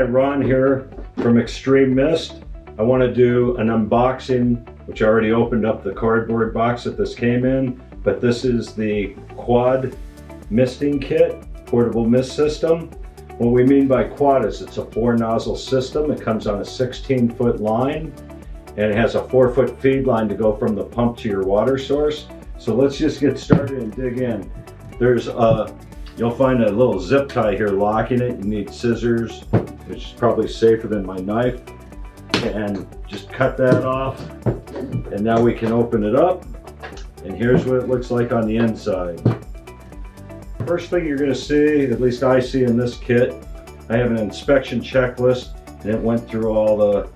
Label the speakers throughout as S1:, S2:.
S1: Hi, Ron here from ExtremeMist. I want to do an unboxing, which I already opened up the cardboard box that this came in, but this is the quad misting kit, portable mist system. What we mean by quad is it's a 4-nozzle system. It comes on a 16-foot line, and it has a 4-foot feed line to go from the pump to your water source. So let's just get started and dig in. There's you'll find a little zip tie here locking it. You need scissors, which is probably safer than my knife, and just cut that off. And now we can open it up, and here's what it looks like on the inside. First thing you're going to see, at least I see in this kit, I have an inspection checklist, and it went through all the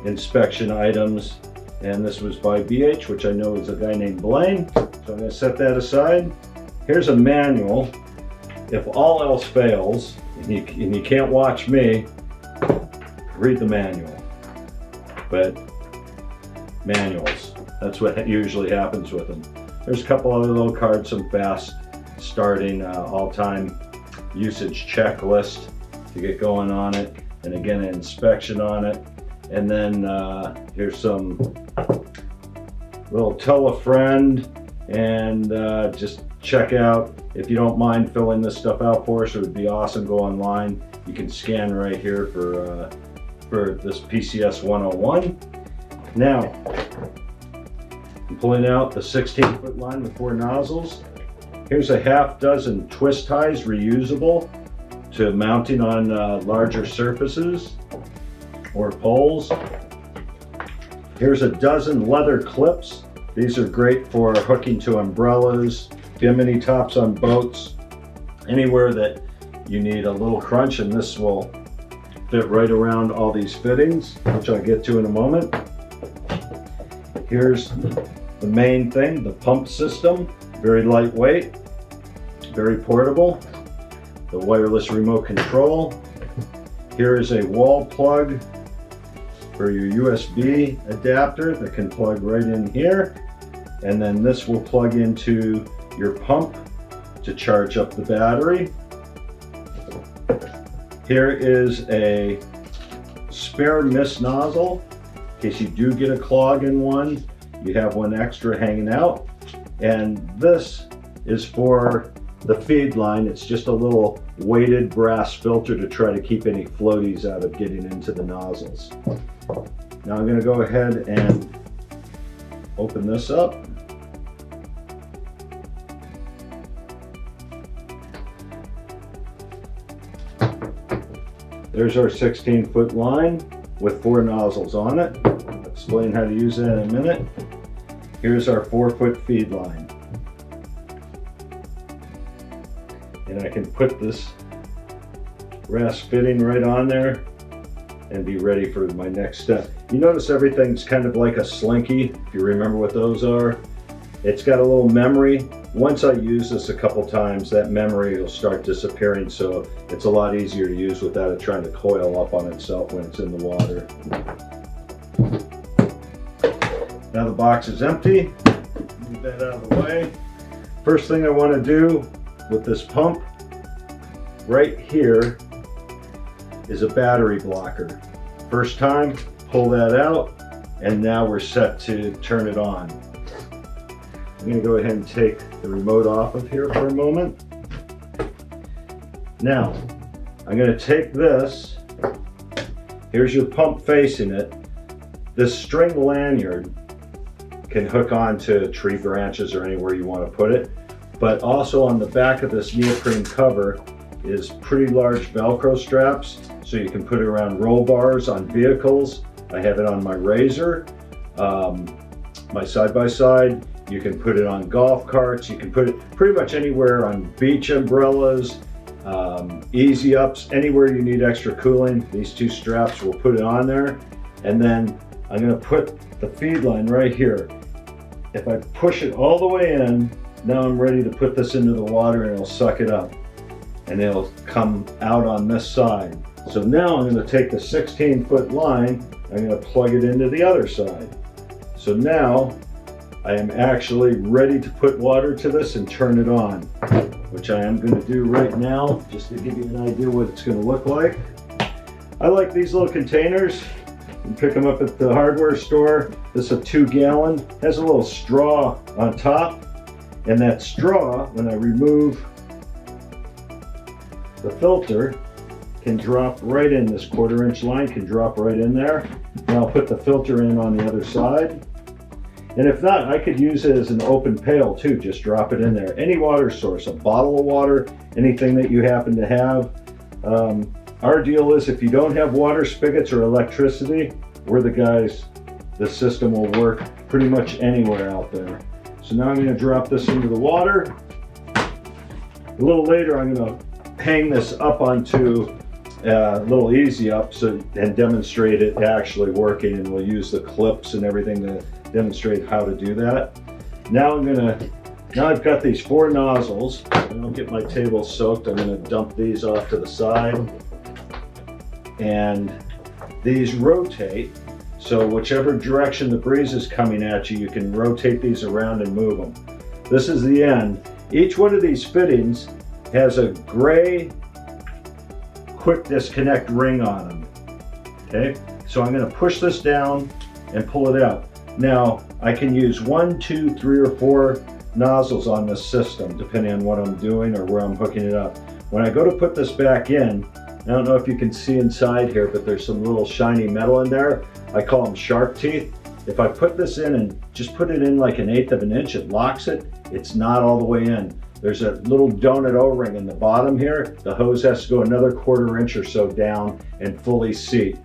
S1: inspection items, and this was by BH, which I know is a guy named Blaine, so I'm going to set that aside. Here's a manual. If all else fails, and you can't watch me, read the manual. But manuals, that's what usually happens with them. There's a couple other little cards, some fast starting all-time usage checklist to get going on it, and again an inspection on it. And then here's some little tell a friend, and just check out, if you don't mind filling this stuff out for us, it would be awesome. Go online, you can scan right here for this PCS 101. Now I'm pulling out the 16-foot line with 4 nozzles. Here's a half dozen twist ties, reusable, to mounting on larger surfaces or poles. Here's a dozen leather clips. These are great for hooking to umbrellas, bimini tops on boats, anywhere that you need a little crunch, and this will fit right around all these fittings, which I'll get to in a moment. Here's the main thing, the pump system. Very lightweight, very portable. The wireless remote control. Here is a wall plug for your USB adapter that can plug right in here. And then this will plug into your pump to charge up the battery. Here is a spare mist nozzle. In case you do get a clog in one, you have one extra hanging out. And this is for the feed line. It's just a little weighted brass filter to try to keep any floaties out of getting into the nozzles. Now I'm going to go ahead and open this up. There's our 16-foot line with 4 nozzles on it. I'll explain how to use that in a minute. Here's our 4-foot feed line. And I can put this brass fitting right on there and be ready for my next step. You notice everything's kind of like a slinky, if you remember what those are. It's got a little memory. Once I use this a couple times, that memory will start disappearing, so it's a lot easier to use without it trying to coil up on itself when it's in the water. Now the box is empty. Move that out of the way. First thing I want to do with this pump right here is a battery blocker. First time, pull that out, and now we're set to turn it on. I'm going to go ahead and take the remote off of here for a moment. Now, I'm going to take this. Here's your pump facing it. This string lanyard can hook onto tree branches or anywhere you want to put it. But also on the back of this neoprene cover is pretty large Velcro straps, so you can put it around roll bars on vehicles. I have it on my Razor, my side-by-side. You can put it on golf carts. You can put it pretty much anywhere on beach umbrellas, easy ups, anywhere you need extra cooling. These 2 straps will put it on there. And then I'm going to put the feed line right here. If I push it all the way in, now I'm ready to put this into the water, and it'll suck it up. And it'll come out on this side. So now I'm going to take the 16-foot line, I'm going to plug it into the other side. So now I am actually ready to put water to this and turn it on, which I am going to do right now, just to give you an idea what it's going to look like. I like these little containers. You pick them up at the hardware store. This is a 2-gallon, has a little straw on top. And that straw, when I remove the filter, can drop right in. This 1/4-inch line can drop right in there. And I'll put the filter in on the other side. And if not, I could use it as an open pail too. Just drop it in there. Any water source, a bottle of water, anything that you happen to have. Our deal is if you don't have water spigots or electricity, we're the guys. The system will work pretty much anywhere out there. So now I'm going to drop this into the water. A little later, I'm going to hang this up onto a little easy up and demonstrate it actually working, and we'll use the clips and everything to demonstrate how to do that. Now I've got these 4 nozzles. I don't get my table soaked. I'm going to dump these off to the side. And these rotate, so whichever direction the breeze is coming at you, you can rotate these around and move them. This is the end. Each one of these fittings has a gray quick disconnect ring on them. Okay, so I'm going to push this down and pull it out. Now I can use 1, 2, 3, or 4 nozzles on this system depending on what I'm doing or where I'm hooking it up. When I go to put this back in, I don't know if you can see inside here, but there's some little shiny metal in there. I call them shark teeth. If I put this in and just put it in like 1/8 of an inch, it locks it. It's not all the way in. There's a little donut O-ring in the bottom here. The hose has to go another 1/4 inch or so down and fully seat.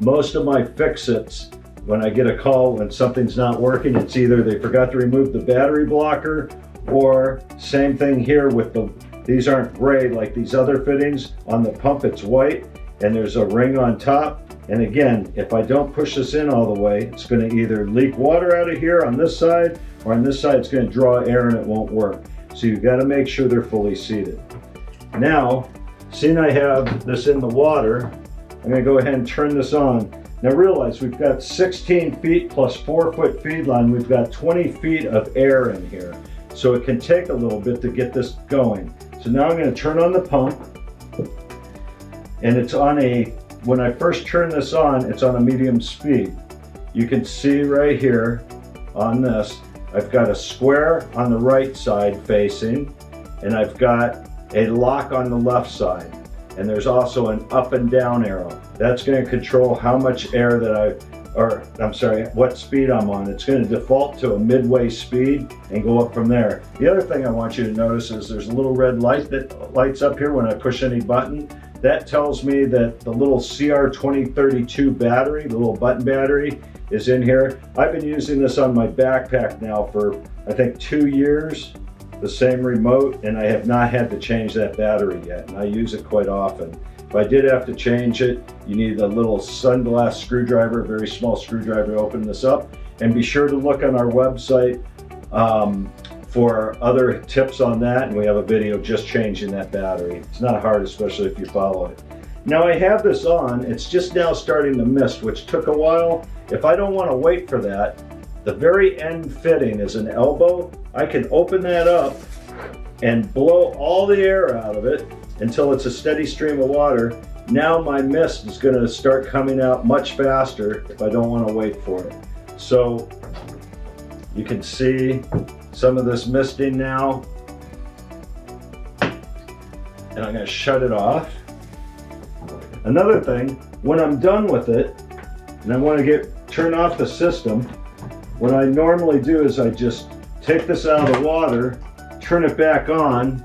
S1: Most of my fix-its, when I get a call when something's not working, it's either they forgot to remove the battery blocker, or same thing here with these aren't gray like these other fittings. On the pump it's white and there's a ring on top. And again, if I don't push this in all the way, it's going to either leak water out of here on this side, or on this side it's going to draw air and it won't work. So you've got to make sure they're fully seated. Now, seeing I have this in the water, I'm going to go ahead and turn this on. Now realize we've got 16 feet plus 4-foot feed line. We've got 20 feet of air in here. So it can take a little bit to get this going. So now I'm going to turn on the pump, and it's on when I first turn this on, it's on a medium speed. You can see right here on this, I've got a square on the right side facing, and I've got a lock on the left side. And there's also an up and down arrow. That's going to control how much air what speed I'm on. It's going to default to a midway speed and go up from there. The other thing I want you to notice is there's a little red light that lights up here when I push any button. That tells me that the little CR2032 battery, the little button battery, is in here. I've been using this on my backpack now for I think 2 years, the same remote, and I have not had to change that battery yet, and I use it quite often. If I did have to change it, you need a little sunglass screwdriver, a very small screwdriver to open this up. And be sure to look on our website for other tips on that, and we have a video just changing that battery. It's not hard, especially if you follow it. Now I have this on, it's just now starting to mist, which took a while. If I don't want to wait for that, the very end fitting is an elbow. I can open that up and blow all the air out of it until it's a steady stream of water. Now my mist is going to start coming out much faster if I don't want to wait for it. So you can see some of this misting now. And I'm going to shut it off. Another thing, when I'm done with it, and I want to turn off the system, what I normally do is I just take this out of the water, turn it back on,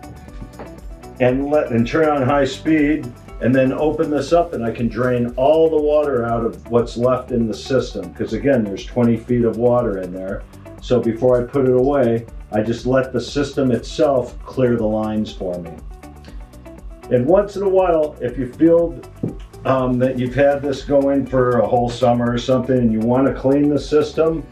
S1: and turn on high speed, and then open this up, and I can drain all the water out of what's left in the system, because again, there's 20 feet of water in there. So before I put it away, I just let the system itself clear the lines for me. And once in a while, if you feel that you've had this going for a whole summer or something and you want to clean the system,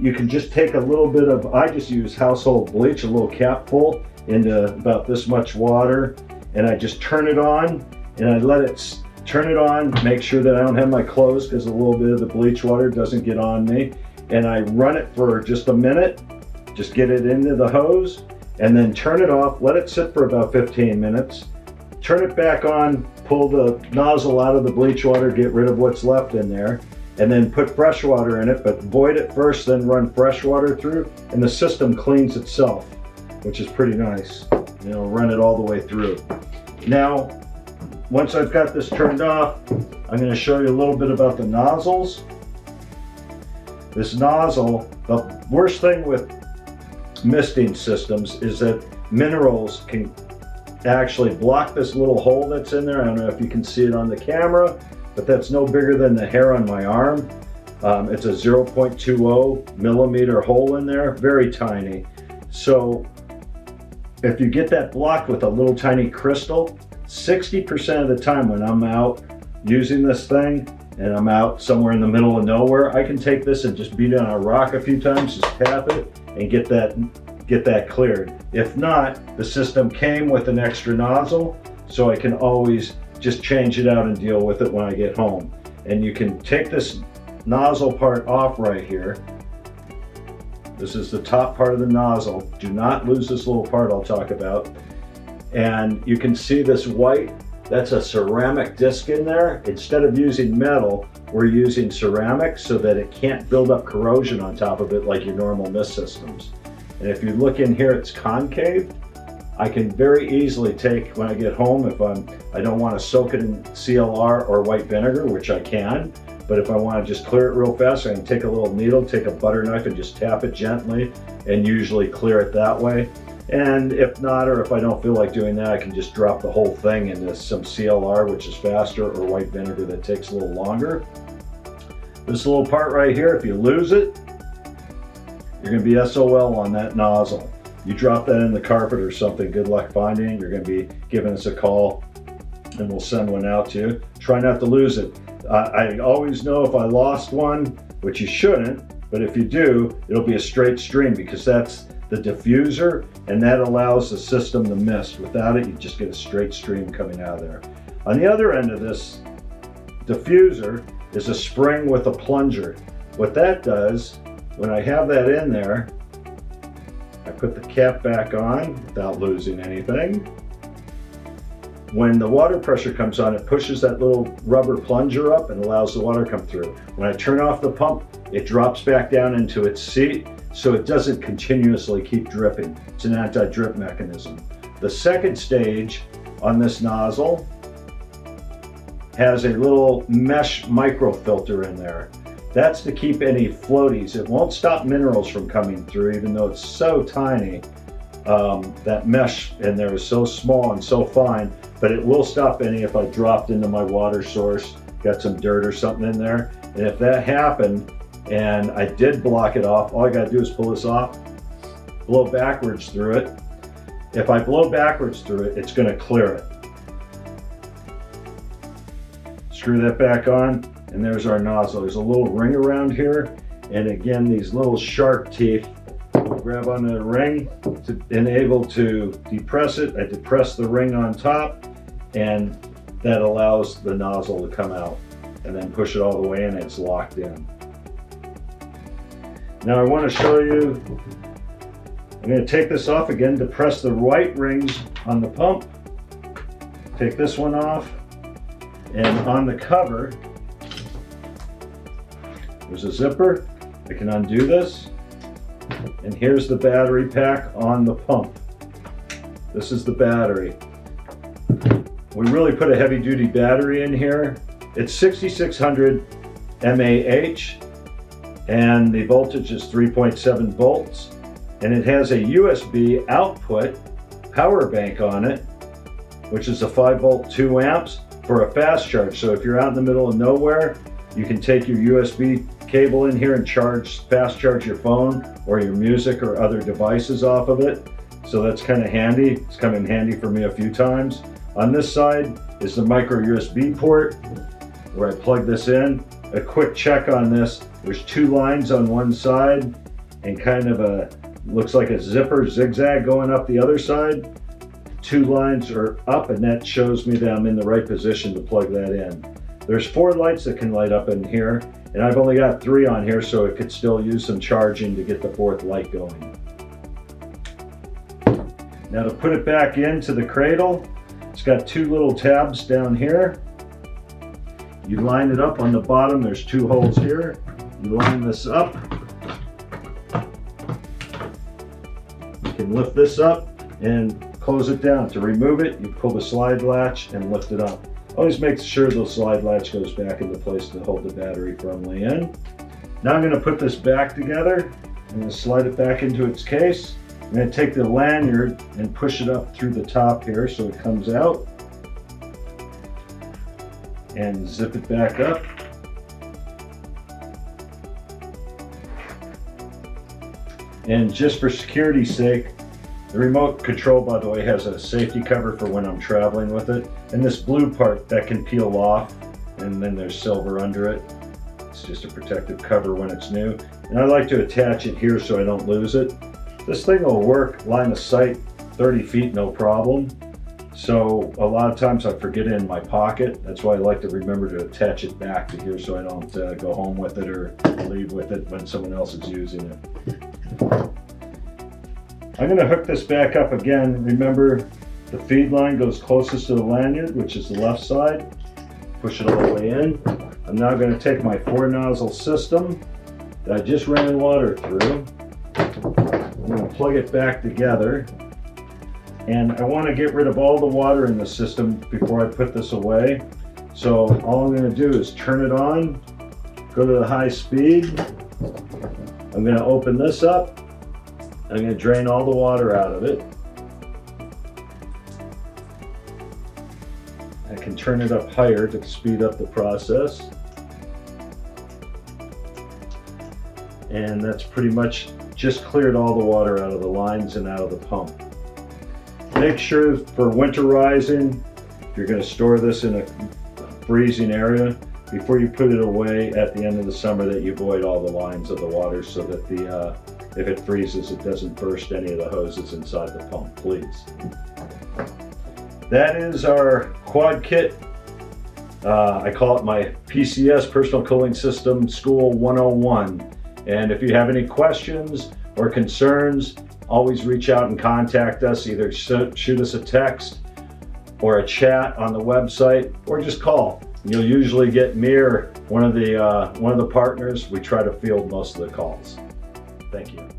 S1: you can just take a little bit of, I just use household bleach, a little capful, into about this much water, and I just turn it on, and I let it turn it on, make sure that I don't have my clothes because a little bit of the bleach water doesn't get on me, and I run it for just a minute, just get it into the hose, and then turn it off, let it sit for about 15 minutes, turn it back on pull the nozzle out of the bleach water, get rid of what's left in there, and then put fresh water in it, but void it first, then run fresh water through, and the system cleans itself, which is pretty nice. You know, run it all the way through. Now, once I've got this turned off, I'm going to show you a little bit about the nozzles. This nozzle, the worst thing with misting systems is that minerals can actually block this little hole that's in there. I don't know if you can see it on the camera, but that's no bigger than the hair on my arm. It's a 0.20 millimeter hole in there, very tiny. So if you get that blocked with a little tiny crystal, 60% of the time when I'm out using this thing and I'm out somewhere in the middle of nowhere, I can take this and just beat it on a rock a few times, just tap it and get that cleared. If not, the system came with an extra nozzle, so I can always just change it out and deal with it when I get home. And you can take this nozzle part off right here. This is the top part of the nozzle. Do not lose this little part I'll talk about. And you can see this white, that's a ceramic disc in there. Instead of using metal, we're using ceramic so that it can't build up corrosion on top of it like your normal mist systems. And if you look in here, it's concave. I can very easily take, when I get home, if I don't want to soak it in CLR or white vinegar, which I can, but if I want to just clear it real fast, I can take a little needle, take a butter knife and just tap it gently and usually clear it that way. And if not, or if I don't feel like doing that, I can just drop the whole thing into some CLR, which is faster, or white vinegar that takes a little longer. This little part right here, if you lose it, you're going to be SOL on that nozzle. You drop that in the carpet or something, good luck finding it. You're going to be giving us a call and we'll send one out to you. Try not to lose it. I always know if I lost one, which you shouldn't, but if you do, it'll be a straight stream because that's the diffuser and that allows the system to mist. Without it, you just get a straight stream coming out of there. On the other end of this diffuser is a spring with a plunger. What that does, when I have that in there, I put the cap back on without losing anything. When the water pressure comes on, it pushes that little rubber plunger up and allows the water to come through. When I turn off the pump, it drops back down into its seat so it doesn't continuously keep dripping. It's an anti-drip mechanism. The second stage on this nozzle has a little mesh microfilter in there. That's to keep any floaties. It won't stop minerals from coming through, even though it's so tiny. That mesh in there is so small and so fine, but it will stop any if I dropped into my water source, got some dirt or something in there. And if that happened and I did block it off, all I gotta do is pull this off, blow backwards through it. If I blow backwards through it, it's gonna clear it. Screw that back on, and there's our nozzle. There's a little ring around here, and again, these little sharp teeth will grab onto the ring to enable to depress it. I depress the ring on top, and that allows the nozzle to come out, and then push it all the way in, and it's locked in. Now I want to show you, I'm going to take this off again, depress the white rings on the pump, take this one off, and on the cover, there's a zipper. I can undo this, and here's the battery pack on the pump. This is the battery. We really put a heavy duty battery in here. It's 6600 mAh, and the voltage is 3.7 volts, and it has a USB output power bank on it, which is a 5 volt 2 amps for a fast charge. So if you're out in the middle of nowhere, you can take your USB cable in here and fast charge your phone or your music or other devices off of it. So that's kind of handy. It's come in handy for me a few times. On this side is the micro USB port where I plug this in. A quick check on this. There's 2 lines on one side and kind of looks like a zipper zigzag going up the other side. 2 lines are up, and that shows me that I'm in the right position to plug that in. There's 4 lights that can light up in here, and I've only got 3 on here, so it could still use some charging to get the 4th light going. Now to put it back into the cradle, It's got two little tabs down here. You line it up on the bottom. There's two holes here. You line this up. You can lift this up and close it down. To remove it, you pull the slide latch and lift it up. Always make sure the slide latch goes back into place to hold the battery firmly in. Now I'm going to put this back together. I'm going to slide it back into its case. I'm going to take the lanyard and push it up through the top here so it comes out. And zip it back up. And just for security's sake, the remote control, by the way, has a safety cover for when I'm traveling with it. And this blue part that can peel off, and then there's silver under it. It's just a protective cover when it's new. And I like to attach it here so I don't lose it. This thing will work line of sight 30 feet, no problem. So a lot of times I forget it in my pocket. That's why I like to remember to attach it back to here so I don't go home with it or leave with it when someone else is using it. I'm going to hook this back up again. Remember, the feed line goes closest to the lanyard, which is the left side. Push it all the way in. I'm now going to take my 4-nozzle system that I just ran water through. I'm going to plug it back together. And I want to get rid of all the water in the system before I put this away. So all I'm going to do is turn it on, go to the high speed. I'm going to open this up. I'm going to drain all the water out of it. I can turn it up higher to speed up the process. And that's pretty much just cleared all the water out of the lines and out of the pump. Make sure for winterizing, if you're going to store this in a freezing area, before you put it away at the end of the summer, that you void all the lines of the water so that if it freezes, it doesn't burst any of the hoses inside the pump, please. That is our quad kit. I call it my PCS Personal Cooling System School 101. And if you have any questions or concerns, always reach out and contact us. Either shoot us a text or a chat on the website, or just call. You'll usually get me or one of the partners. We try to field most of the calls. Thank you.